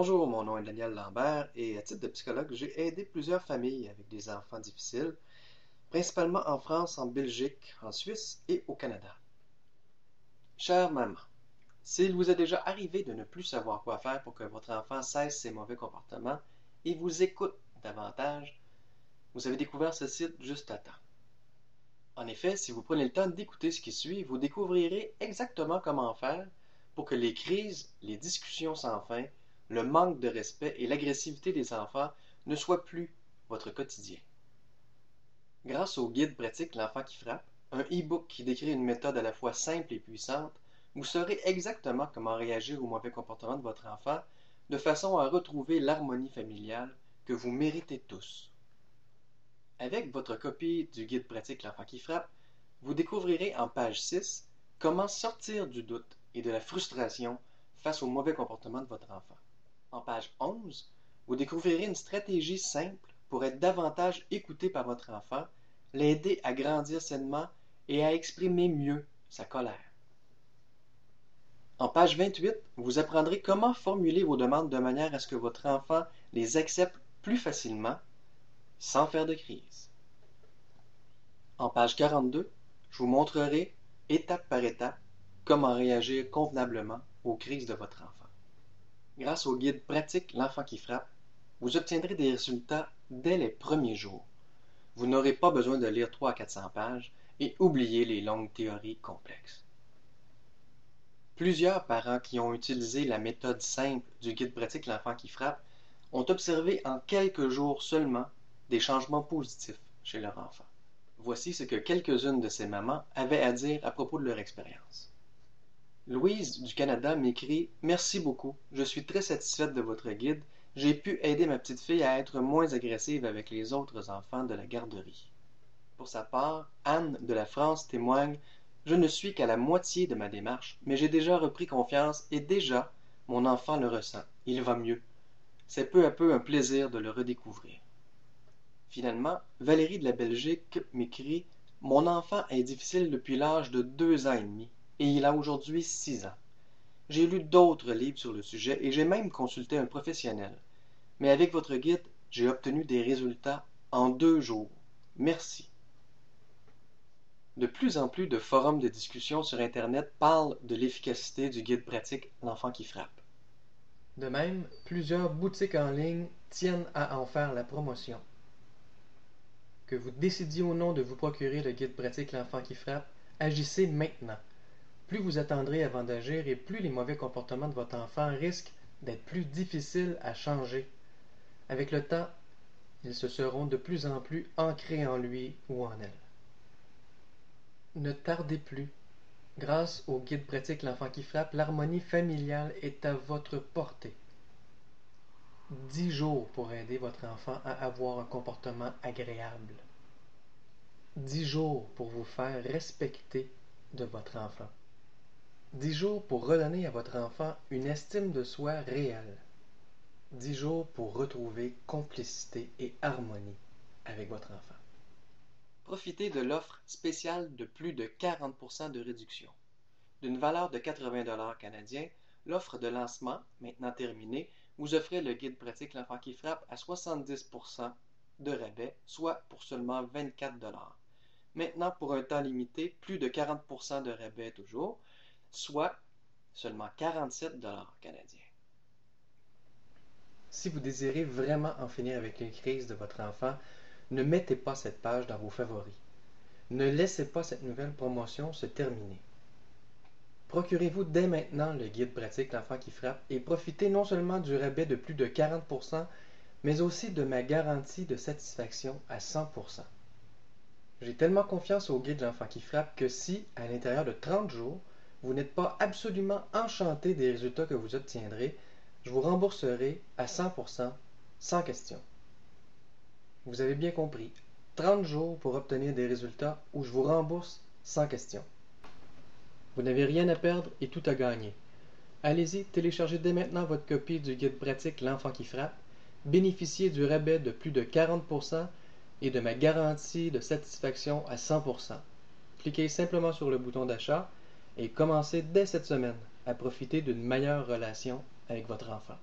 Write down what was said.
Bonjour, mon nom est Daniel Lambert et à titre de psychologue, j'ai aidé plusieurs familles avec des enfants difficiles, principalement en France, en Belgique, en Suisse et au Canada. Chère maman, s'il vous est déjà arrivé de ne plus savoir quoi faire pour que votre enfant cesse ses mauvais comportements et vous écoute davantage, vous avez découvert ce site juste à temps. En effet, si vous prenez le temps d'écouter ce qui suit, vous découvrirez exactement comment faire pour que les crises, les discussions sans fin, le manque de respect et l'agressivité des enfants ne soient plus votre quotidien. Grâce au guide pratique L'enfant qui frappe, un e-book qui décrit une méthode à la fois simple et puissante, vous saurez exactement comment réagir au mauvais comportement de votre enfant de façon à retrouver l'harmonie familiale que vous méritez tous. Avec votre copie du guide pratique L'enfant qui frappe, vous découvrirez en page 6 comment sortir du doute et de la frustration face au mauvais comportement de votre enfant. En page 11, vous découvrirez une stratégie simple pour être davantage écouté par votre enfant, l'aider à grandir sainement et à exprimer mieux sa colère. En page 28, vous apprendrez comment formuler vos demandes de manière à ce que votre enfant les accepte plus facilement, sans faire de crise. En page 42, je vous montrerai, étape par étape, comment réagir convenablement aux crises de votre enfant. Grâce au guide pratique L'enfant qui frappe, vous obtiendrez des résultats dès les premiers jours. Vous n'aurez pas besoin de lire 300 à 400 pages et oublier les longues théories complexes. Plusieurs parents qui ont utilisé la méthode simple du guide pratique L'enfant qui frappe ont observé en quelques jours seulement des changements positifs chez leur enfant. Voici ce que quelques-unes de ces mamans avaient à dire à propos de leur expérience. Louise du Canada m'écrit « Merci beaucoup, je suis très satisfaite de votre guide. J'ai pu aider ma petite fille à être moins agressive avec les autres enfants de la garderie. » Pour sa part, Anne de la France témoigne « Je ne suis qu'à la moitié de ma démarche, mais j'ai déjà repris confiance et déjà, mon enfant le ressent. Il va mieux. C'est peu à peu un plaisir de le redécouvrir. » Finalement, Valérie de la Belgique m'écrit « Mon enfant est difficile depuis l'âge de 2 ans et demi et il a aujourd'hui 6 ans. J'ai lu d'autres livres sur le sujet et j'ai même consulté un professionnel. Mais avec votre guide, j'ai obtenu des résultats en 2 jours. Merci. » De plus en plus de forums de discussion sur Internet parlent de l'efficacité du guide pratique L'enfant qui frappe. De même, plusieurs boutiques en ligne tiennent à en faire la promotion. Que vous décidiez ou non de vous procurer le guide pratique L'enfant qui frappe, agissez maintenant. Plus vous attendrez avant d'agir et plus les mauvais comportements de votre enfant risquent d'être plus difficiles à changer. Avec le temps, ils se seront de plus en plus ancrés en lui ou en elle. Ne tardez plus. Grâce au guide pratique L'enfant qui frappe, l'harmonie familiale est à votre portée. 10 jours pour aider votre enfant à avoir un comportement agréable. 10 jours pour vous faire respecter de votre enfant. 10 jours pour redonner à votre enfant une estime de soi réelle. 10 jours pour retrouver complicité et harmonie avec votre enfant. Profitez de l'offre spéciale de plus de 40% de réduction. D'une valeur de 80$ canadiens, l'offre de lancement, maintenant terminée, vous offrez le guide pratique L'enfant qui frappe à 70% de rabais, soit pour seulement 24$. Maintenant, pour un temps limité, plus de 40% de rabais toujours, soit seulement 47$ canadiens. Si vous désirez vraiment en finir avec les crises de votre enfant, ne mettez pas cette page dans vos favoris. Ne laissez pas cette nouvelle promotion se terminer. Procurez-vous dès maintenant le guide pratique L'enfant qui frappe et profitez non seulement du rabais de plus de 40%, mais aussi de ma garantie de satisfaction à 100%. J'ai tellement confiance au guide L'enfant qui frappe que si, à l'intérieur de 30 jours, vous n'êtes pas absolument enchanté des résultats que vous obtiendrez, je vous rembourserai à 100% sans question. Vous avez bien compris, 30 jours pour obtenir des résultats où je vous rembourse sans question. Vous n'avez rien à perdre et tout à gagner. Allez-y, téléchargez dès maintenant votre copie du guide pratique L'enfant qui frappe, bénéficiez du rabais de plus de 40% et de ma garantie de satisfaction à 100%. Cliquez simplement sur le bouton d'achat et commencez dès cette semaine à profiter d'une meilleure relation avec votre enfant.